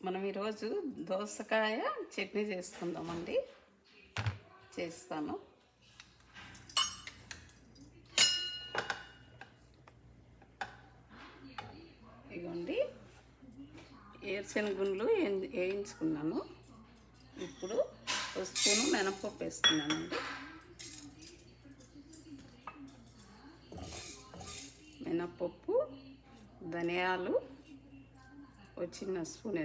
మనం ఈరోజు దోసకాయ చట్నీ చేసుకుందామండి. చేస్తాను. ఇగోండి, ఏరుశనగుండ్లు వేయించుకున్నాను. ఇప్పుడు ఒక స్పూను మినపప్పు వేసుకున్నానండి. మినపప్పు, ధనియాలు ఒక చిన్న స్పూన్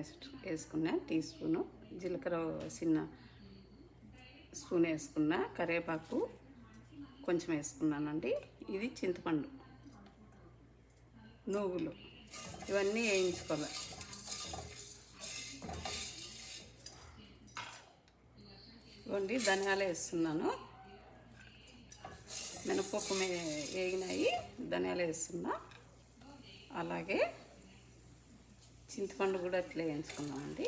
వేసుకున్నా, టీ స్పూను. జీలకర్ర చిన్న స్పూన్ వేసుకున్నా. కరివేపాకు కొంచెం వేసుకున్నానండి. ఇది చింతపండు, నువ్వులు ఇవన్నీ వేయించుకోవాలి. ఇవ్వండి, ధనియాలు వేస్తున్నాను. మినపప్పు వేగినాయి, ధనియాలు వేస్తున్నా. అలాగే చింతపండు కూడా అట్లా వేయించుకున్నామండి.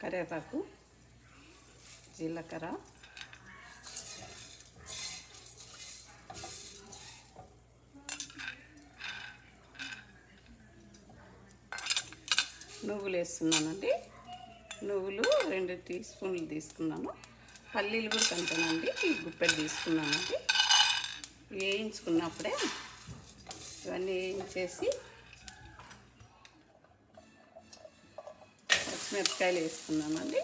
కరివేపాకు, జీలకర్ర, నువ్వులు వేస్తున్నానండి. నువ్వులు 2 టీ స్పూన్లు తీసుకున్నాను. పల్లీలు కూడా కంటానండి, గుప్పెడు తీసుకున్నానండి. వేయించుకున్నప్పుడే ఇవన్నీ వేయించేసి పచ్చిమిరపకాయలు వేసుకున్నామండి.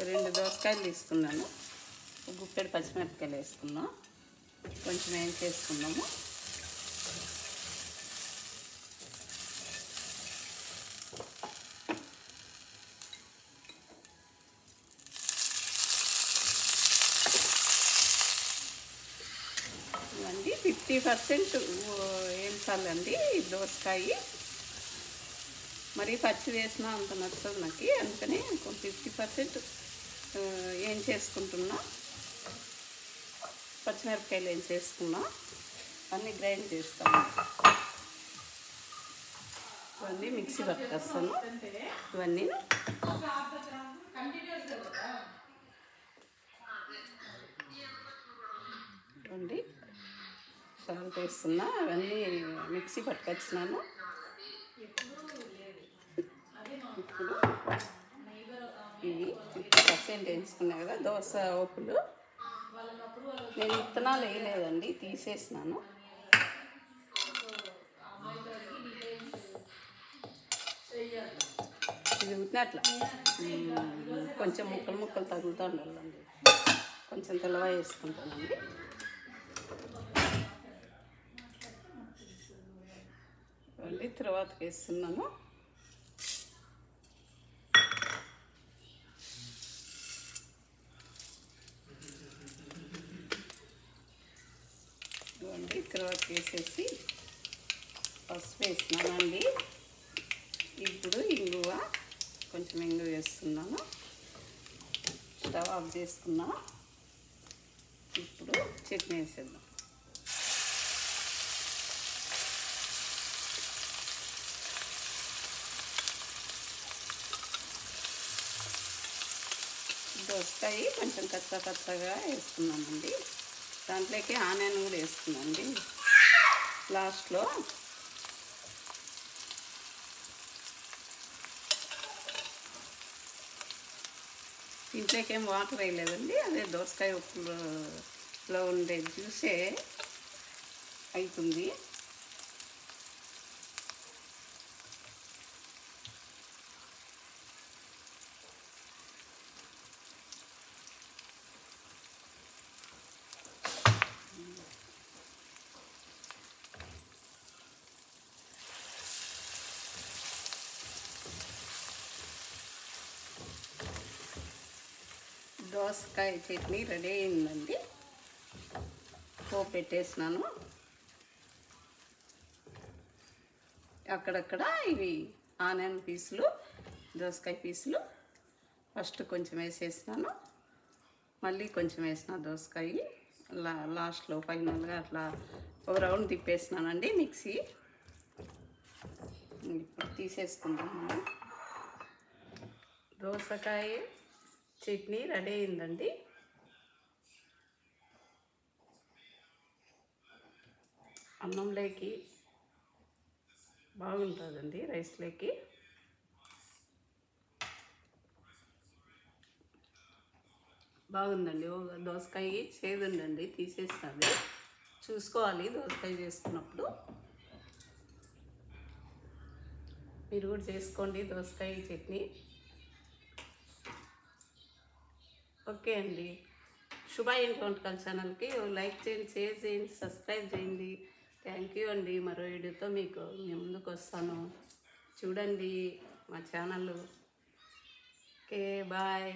2 దోసకాయలు తీసుకున్నాను. గుప్పెడు పచ్చిమిరపకాయలు వేసుకున్నాం. కొంచెం వేయించేసుకున్నాము. ఇవన్నీ 50% వేయించాలండి దోసకాయ. మరి పచ్చి వేసినా అంత నచ్చదు నాకు, అందుకని 50% ఏం చేసుకుంటున్నా. పచ్చిమిరపకాయలు ఏం చేసుకున్నా అన్నీ గ్రైండ్ చేస్తాను. ఇవన్నీ మిక్సీ పట్టుకొస్తాను. ఇవన్నీ ఇవ్వండి, సాల్ట్ వేస్తున్నా. అవన్నీ మిక్సీ పట్టుకొచ్చినాను. ఇప్పుడు ఇవి 50% వేయించుకున్నా కదా దోస ఒప్పులు. నేను విత్తనాలు వేయలేదండి, తీసేసినాను. ఇది ఉట్టినట్ల కొంచెం ముక్కలు తగులుతూ ఉండాలండి. కొంచెం తెల్లవా వేసుకుంటానండి. ఇవ్వండి, తర్వాత వేస్తున్నాను. ఇవ్వండి, తర్వాత వేసేసి పసుపు వేసినానండి. ఇప్పుడు ఇంగువ, కొంచెం ఇంగువ వేస్తున్నాను. స్టవ్ ఆఫ్ చేసుకున్నా. ఇప్పుడు చట్నీ వేసేద్దాం. దోసకాయ కొంచెం కచ్చగా వేసుకున్నామండి. దాంట్లోకి ఆనియన్ కూడా వేసుకున్నాండి లాస్ట్లో. ఇంట్లోకి ఏం వాటర్ వేయలేదండి, అదే దోసకాయ ఉప్పులో ఉండే జ్యూసే అవుతుంది. దోసకాయ చట్నీ రెడీ అయిందండి. పోపు పెట్టేసినాను. అక్కడక్కడ ఇవి ఆనియన్ పీసులు, దోసకాయ పీసులు ఫస్ట్ కొంచెం వేసేసినాను. మళ్ళీ కొంచెం వేసిన దోసకాయ లాస్ట్లో ఫైనల్గా అట్లా ఒక రౌండ్ తిప్పేసినానండి మిక్సీ. ఇప్పుడు తీసేసుకుందాము. దోసకాయ చట్నీ రెడీ అయిందండి. అన్నంలోకి బాగుంటుందండి రైస్లోకి. బాగుందండి. దోసకాయ చేదుండండి, తీసేస్తుంది. చూసుకోవాలి దోసకాయ చేసుకున్నప్పుడు. మీరు కూడా చేసుకోండి దోసకాయ చట్నీ. ఓకే అండి. శుభ ఇంటి వంటకాల ఛానల్కి లైక్ చేయండి, షేర్ చేయండి, సబ్స్క్రైబ్ చేయండి. థ్యాంక్ యూ అండి. మరో వీడియోతో మీ ముందుకు వస్తాను. చూడండి మా ఛానల్. Okay, bye.